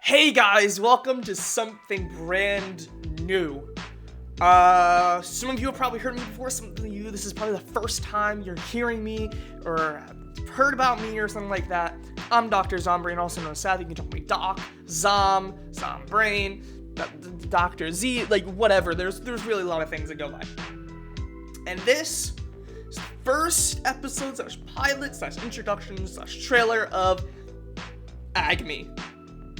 Hey guys, welcome to something brand new. Some of you have probably heard me before, some of you, this is probably the first time you're hearing me or heard about me or something like that. I'm Dr. Zombrain, also known as Sav. You can call me Doc, Zombrain, Dr. Z, like whatever. There's really a lot of things that go by. And this is the first episode / pilot / introduction / trailer of AGMi.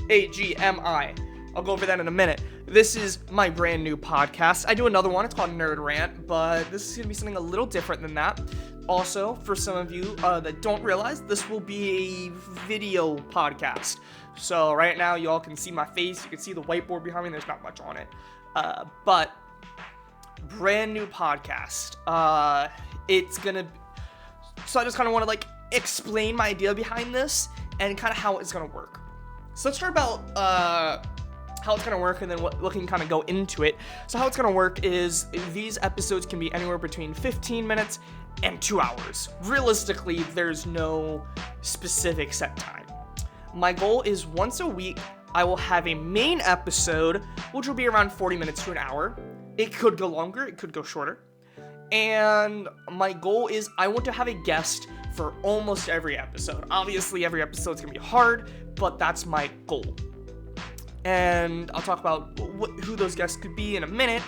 AGMi. I'll go over that in a minute. This is my brand new podcast. I do another one, it's called Nerd Rant, but this is going to be something a little different than that. Also, for some of you that don't realize, this will be a video podcast. So right now, you all can see my face, you can see the whiteboard behind me, there's not much on it. But, brand new podcast. It's gonna... So I just kind of want to, explain my idea behind this, and kind of how it's going to work. So let's start about how it's going to work and then what can kind of go into it. So how it's going to work is these episodes can be anywhere between 15 minutes and 2 hours. Realistically, there's no specific set time. My goal is once a week, I will have a main episode, which will be around 40 minutes to an hour. It could go longer, it could go shorter. And my goal is I want to have a guest for almost every episode. Obviously, every episode's gonna be hard, but that's my goal. And I'll talk about who those guests could be in a minute.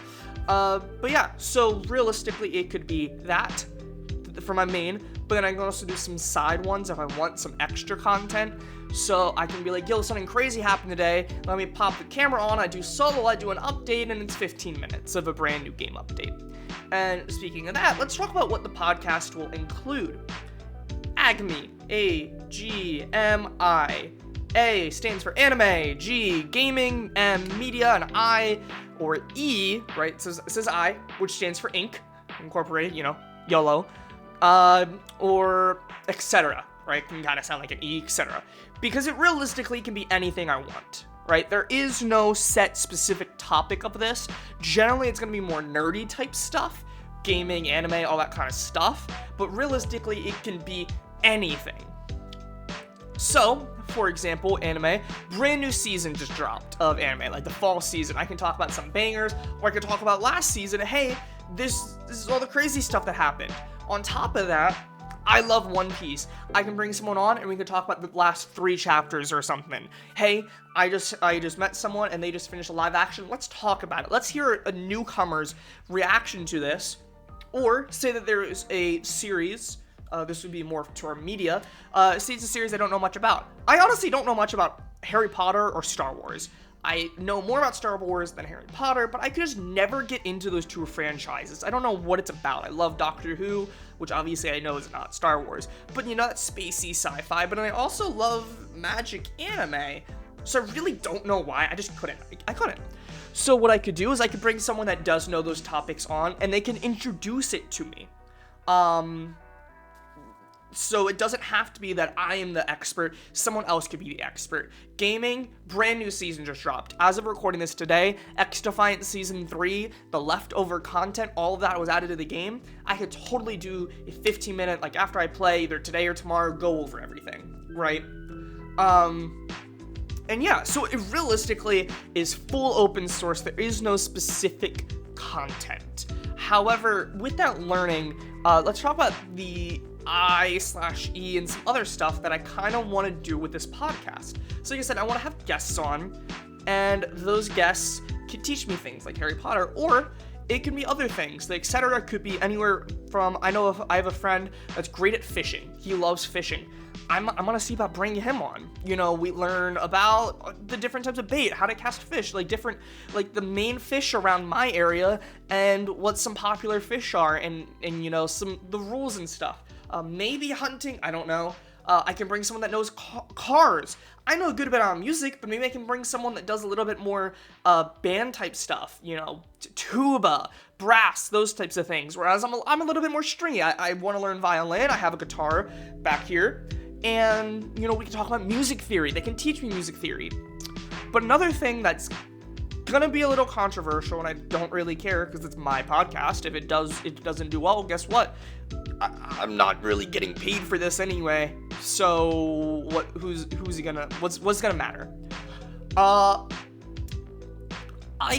But yeah, so realistically, it could be that for my main, but then I can also do some side ones if I want some extra content. So I can be like, yo, something crazy happened today. Let me pop the camera on, I do solo, I do an update, and it's 15 minutes of a brand new game update. And speaking of that, let's talk about what the podcast will include. AGMi, A-G-M-I. A stands for anime, G, gaming, M, media, and I, or E, right, it says I, which stands for ink, incorporated, YOLO, or etc., right, can kind of sound like an E, etc., because it realistically can be anything I want, right, there is no set specific topic of this. Generally, it's going to be more nerdy type stuff, gaming, anime, all that kind of stuff, but realistically, it can be anything. So, for example, anime, brand new season just dropped of anime, like the fall season. I can talk about some bangers, or I can talk about last season. Hey, this is all the crazy stuff that happened. On top of that, I love One Piece. I can bring someone on and we can talk about the last 3 chapters or something. Hey, I just met someone and they just finished a live action. Let's talk about it. Let's hear a newcomer's reaction to this. Or say that there is a series, this would be more to our media, say it's a series I don't know much about. I honestly don't know much about Harry Potter or Star Wars. I know more about Star Wars than Harry Potter, but I could just never get into those two franchises. I don't know what it's about. I love Doctor Who, which obviously I know is not Star Wars, but that's spacey sci-fi, but I also love magic anime, so I really don't know why. I just couldn't. I couldn't. So what I could do is I could bring someone that does know those topics on, and they can introduce it to me. So it doesn't have to be that I am the expert, someone else could be the expert. Gaming, brand new season just dropped. As of recording this today, X-Defiant Season 3, the leftover content, all of that was added to the game. I could totally do a 15-minute, after I play, either today or tomorrow, go over everything, right? And yeah, so it realistically is full open source. There is no specific content. However, with that learning, let's talk about the I/E and some other stuff that I kind of want to do with this podcast. So like I said, I want to have guests on, and those guests can teach me things like Harry Potter, or it can be other things. The etc. could be anywhere from, I have a friend that's great at fishing. He loves fishing. I'm gonna see about bringing him on. We learn about the different types of bait, how to cast fish, the main fish around my area, and what some popular fish are, and the rules and stuff. Maybe hunting, I don't know. I can bring someone that knows cars. I know a good bit on music, but maybe I can bring someone that does a little bit more band type stuff, tuba, brass, those types of things. Whereas I'm a little bit more stringy. I want to learn violin. I have a guitar back here. And, we can talk about music theory. They can teach me music theory. But another thing that's gonna be a little controversial, and I don't really care because it's my podcast. If it doesn't do well, guess what? I'm not really getting paid for this anyway. So what's gonna matter? I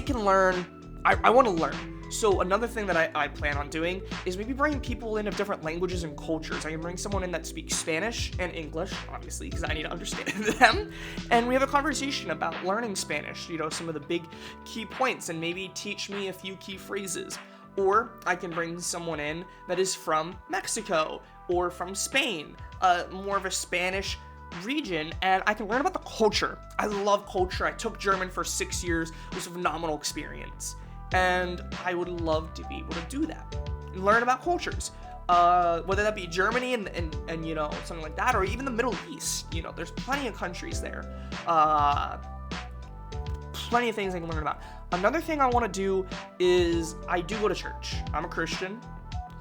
can learn. I want to learn. So another thing that I plan on doing is maybe bringing people in of different languages and cultures. I can bring someone in that speaks Spanish and English, obviously, because I need to understand them. And we have a conversation about learning Spanish, some of the big key points, and maybe teach me a few key phrases. Or I can bring someone in that is from Mexico or from Spain, more of a Spanish region, and I can learn about the culture. I love culture. I took German for 6 years. It was a phenomenal experience. And I would love to be able to do that and learn about cultures, whether that be Germany and something like that, or even the Middle East. There's plenty of countries there, plenty of things I can learn about. Another thing I want to do is I do go to church. I'm a Christian.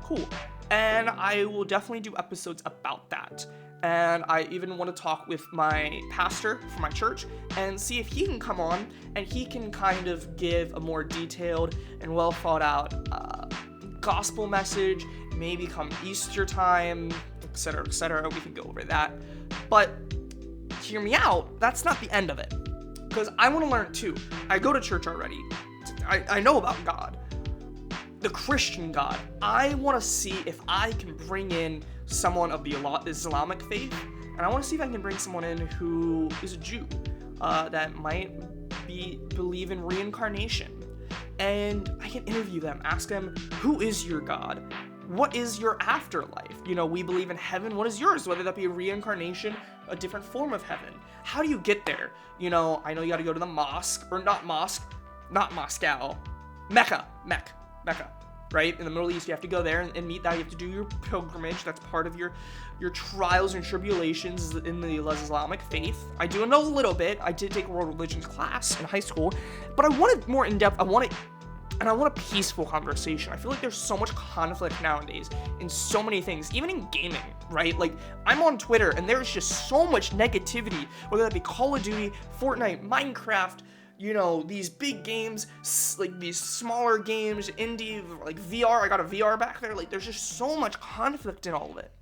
Cool. And I will definitely do episodes about that. And I even want to talk with my pastor for my church and see if he can come on and he can kind of give a more detailed and well thought out gospel message, maybe come Easter time, etc., etc. We can go over that. But hear me out, that's not the end of it. Because I want to learn too. I go to church already. I know about God, the Christian God. I want to see if I can bring in someone of the Islamic faith, and I want to see if I can bring someone in who is a Jew, that might believe in reincarnation, and I can interview them, ask them, who is your God? What is your afterlife? We believe in heaven. What is yours? Whether that be a reincarnation, a different form of heaven. How do you get there? I know you got to go to the mosque, or not Moscow, Mecca. Right? In the Middle East, you have to go there and meet that. You have to do your pilgrimage. That's part of your trials and tribulations in the Islamic faith. I do know a little bit. I did take a world religions class in high school, but I wanted more in-depth. I want a peaceful conversation. I feel like there's so much conflict nowadays in so many things, even in gaming, right? Like, I'm on Twitter, and there's just so much negativity, whether that be Call of Duty, Fortnite, Minecraft, these big games, like these smaller games, indie, like VR. I got a VR back there. Like, there's just so much conflict in all of it.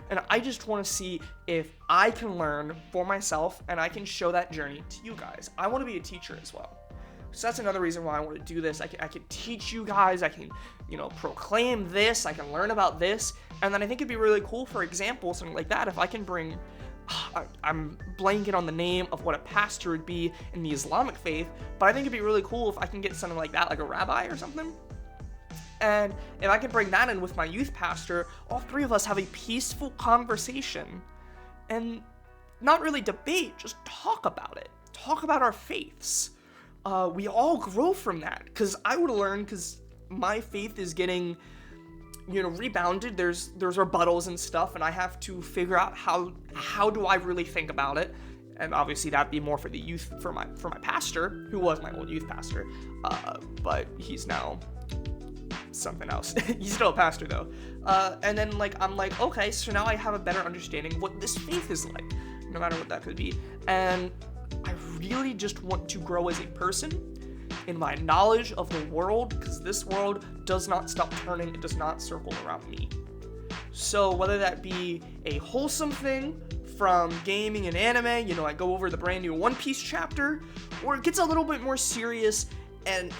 And I just want to see if I can learn for myself and I can show that journey to you guys. I want to be a teacher as well. So that's another reason why I want to do this. I can teach you guys. I can, proclaim this. I can learn about this. And then I think it'd be really cool, for example, something like that, if I can bring... I'm blanking on the name of what a pastor would be in the Islamic faith, but I think it'd be really cool if I can get something like that, like a rabbi or something. And if I can bring that in with my youth pastor, all three of us have a peaceful conversation and not really debate, just talk about it. Talk about our faiths. We all grow from that, because I would learn, because my faith is getting... rebounded. There's rebuttals and stuff, and I have to figure out how do I really think about it. And obviously that'd be more for the youth, for my pastor, who was my old youth pastor, but he's now something else. He's still a pastor though. And then I'm like, okay, so now I have a better understanding of what this faith is like, no matter what that could be. And I really just want to grow as a person in my knowledge of the world, because this world does not stop turning. It does not circle around me. So whether that be a wholesome thing from gaming and anime, I go over the brand new One Piece chapter, or it gets a little bit more serious and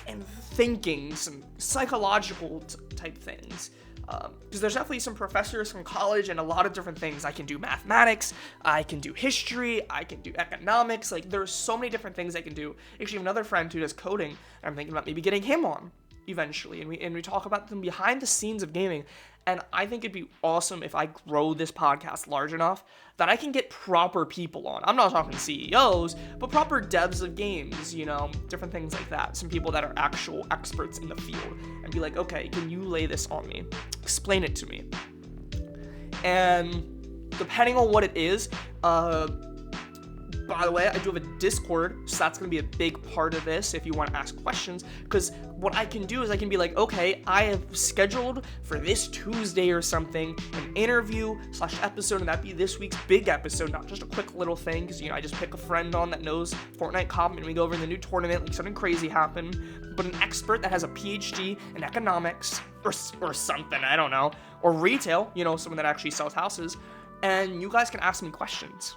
thinking, some psychological type things. Because there's definitely some professors from college and a lot of different things. I can do mathematics, I can do history, I can do economics. Like, there's so many different things I can do. Actually, I have another friend who does coding, and I'm thinking about maybe getting him on eventually, and we talk about them behind the scenes of gaming. And I think it'd be awesome if I grow this podcast large enough that I can get proper people on. I'm not talking CEOs, but proper devs of games, different things like that. Some people that are actual experts in the field, and be like, okay, can you lay this on me? Explain it to me. And depending on what it is, by the way, I do have a Discord, so that's going to be a big part of this if you want to ask questions, because what I can do is I can be like, okay, I have scheduled for this Tuesday or something an interview/episode, and that'd be this week's big episode, not just a quick little thing, because, I just pick a friend on that knows Fortnite comp, and we go over the new tournament, like something crazy happened, but an expert that has a PhD in economics, or something, I don't know, or retail, someone that actually sells houses, and you guys can ask me questions.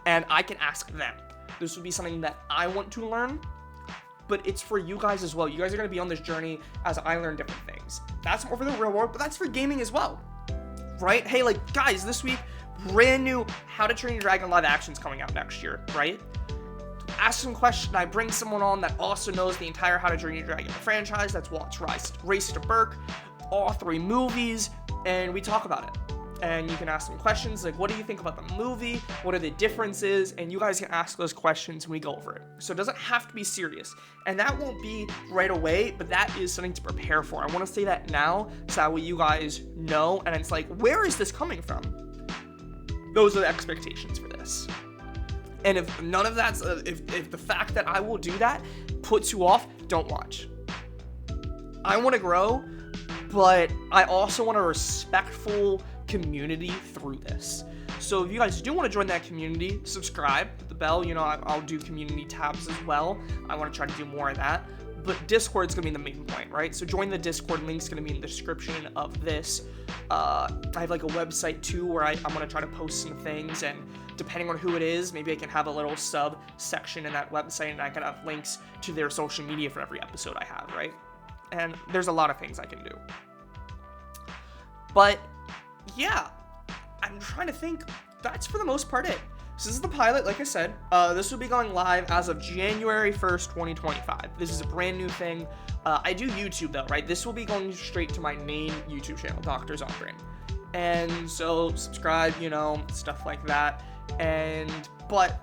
And I can ask them. This would be something that I want to learn, but it's for you guys as well. You guys are going to be on this journey as I learn different things. That's more for the real world, but that's for gaming as well, right? Hey, like, guys, this week, brand new How to Train Your Dragon live actions coming out next year, right? Ask some questions. I bring someone on that also knows the entire How to Train Your Dragon franchise. That's watched Race to Burke, all 3 movies, and we talk about it. And you can ask some questions like, what do you think about the movie? What are the differences? And you guys can ask those questions and we go over it. So it doesn't have to be serious. And that won't be right away, but that is something to prepare for. I want to say that now so that way you guys know. And it's like, where is this coming from? Those are the expectations for this. And if none of that's, if the fact that I will do that puts you off, don't watch. I want to grow, but I also want a respectful community through this. So if you guys do want to join that community, subscribe, hit the bell. You know, I'll do community tabs as well. I want to try to do more of that. But Discord's going to be the main point, right? So join the Discord. Link's going to be in the description of this. I have like a website too where I'm going to try to post some things, and depending on who it is, maybe I can have a little sub section in that website and I can have links to their social media for every episode I have, right? And there's a lot of things I can do. But yeah, I'm trying to think. That's for the most part it. So this is the pilot, like I said. This will be going live as of January 1st, 2025. This is a brand new thing. I do YouTube though, right? This will be going straight to my main YouTube channel, Dr. Zombrin. And so subscribe, you know, stuff like that. But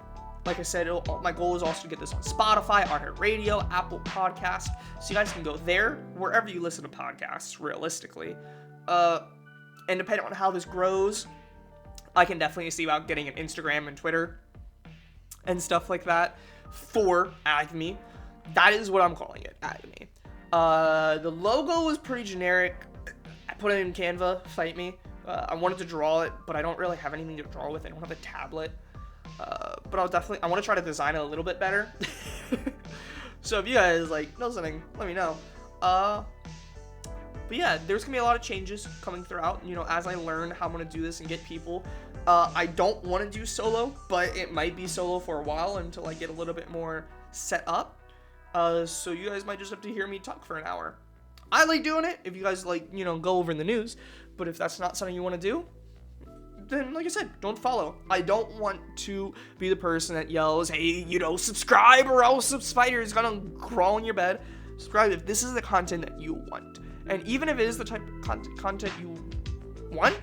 like I said, my goal is also to get this on Spotify, iHeartRadio, Apple Podcast. So you guys can go there, wherever you listen to podcasts, realistically. And depending on how this grows, I can definitely see about getting an Instagram and Twitter and stuff like that for AGMi. That is what I'm calling it, AGMi. The logo is pretty generic. I put it in Canva, fight me. I wanted to draw it, but I don't really have anything to draw with. I don't have a tablet. But I want to try to design it a little bit better. So if you guys know something, let me know. But yeah, there's going to be a lot of changes coming throughout, you know, as I learn how I'm going to do this and get people. I don't want to do solo, but it might be solo for a while until I get a little bit more set up. So you guys might just have to hear me talk for an hour. I like doing it if you guys go over in the news, but if that's not something you want to do, then like I said, don't follow. I don't want to be the person that yells, hey, subscribe or else a spider is going to crawl in your bed. Subscribe if this is the content that you want. And even if it is the type of content you want,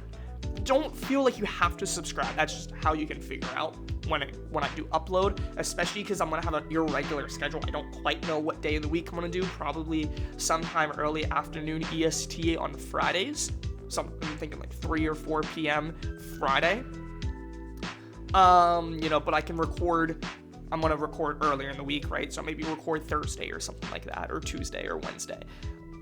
don't feel like you have to subscribe. That's just how you can figure out when I do upload, especially because I'm going to have an irregular schedule. I don't quite know what day of the week I'm going to do. Probably sometime early afternoon EST on Fridays. So I'm thinking 3 or 4 p.m. Friday. But I can record. I'm going to record earlier in the week, right? So maybe record Thursday or something like that, or Tuesday or Wednesday.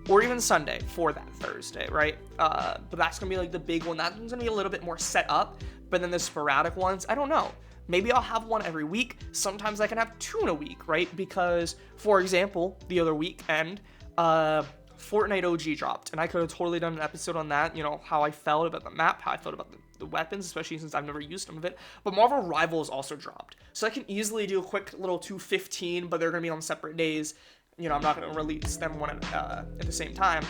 Or even Sunday for that Thursday, right? But that's going to be the big one. That one's going to be a little bit more set up. But then the sporadic ones, I don't know. Maybe I'll have one every week. Sometimes I can have 2 in a week, right? Because, for example, the other weekend, Fortnite OG dropped. And I could have totally done an episode on that. How I felt about the map, how I felt about the weapons, especially since I've never used some of it. But Marvel Rivals also dropped. So I can easily do a quick little 2:15, but they're going to be on separate days. I'm not going to release them one at the same time.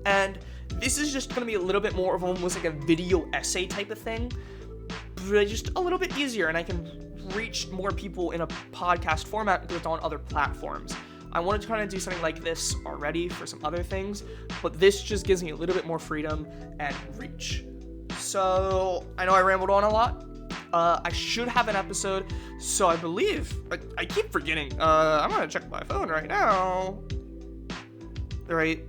And this is just going to be a little bit more of almost like a video essay type of thing, but just a little bit easier, and I can reach more people in a podcast format because it's on other platforms. I wanted to kind of do something like this already for some other things, but this just gives me a little bit more freedom and reach. So I know I rambled on a lot. I should have an episode, so I believe, I keep forgetting, I'm gonna check my phone right now. Right,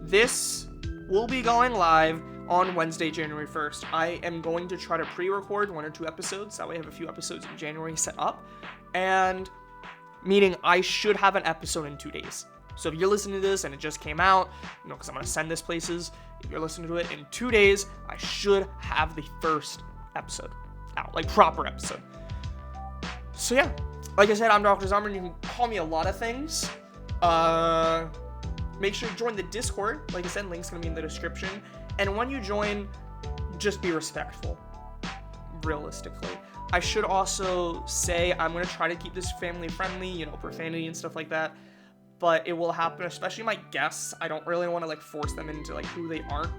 this will be going live on Wednesday, January 1st. I am going to try to pre-record 1 or 2 episodes, that way I have a few episodes in January set up, and meaning I should have an episode in 2 days. So if you're listening to this and it just came out, because I'm gonna send this places, if you're listening to it in 2 days, I should have the first episode out, proper episode. So yeah, like I said, I'm Dr. Zombrin. You can call me a lot of things. Make sure you join the Discord. Like I said, link's gonna be in the description. And when you join, just be respectful. Realistically, I should also say I'm going to try to keep this family friendly, you know, profanity and stuff like that. But it will happen, especially my guests. I don't really want to like force them into like who they aren't.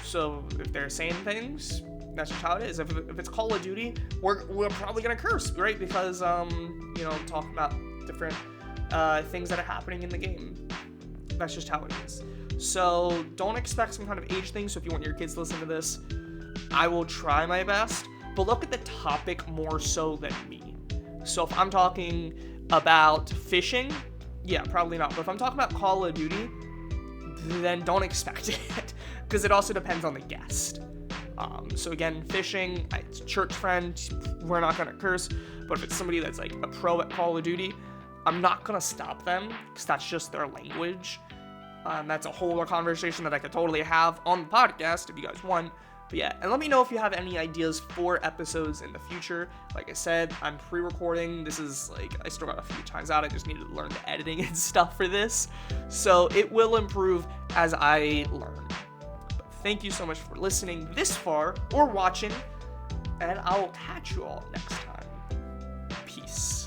So if they're saying things, that's just how it is. If it's Call of Duty, we're probably gonna curse, right? Because you know, talk about different things that are happening in the game. That's just how it is. So don't expect some kind of age thing. So if you want your kids to listen to this, I will try my best. But look at the topic more so than me. So if I'm talking about fishing, yeah, probably not. But if I'm talking about Call of Duty, then don't expect it. Because it also depends on the guest. So again, fishing, it's a church friend, we're not gonna curse. But if it's somebody that's like a pro at Call of Duty, I'm not gonna stop them, because that's just their language. That's a whole other conversation that I could totally have on the podcast if you guys want. But yeah, and let me know if you have any ideas for episodes in the future. Like I said, I'm pre-recording. This is like, I still got a few times out. I just need to learn the editing and stuff for this. So it will improve as I learn. But thank you so much for listening this far or watching. And I'll catch you all next time. Peace.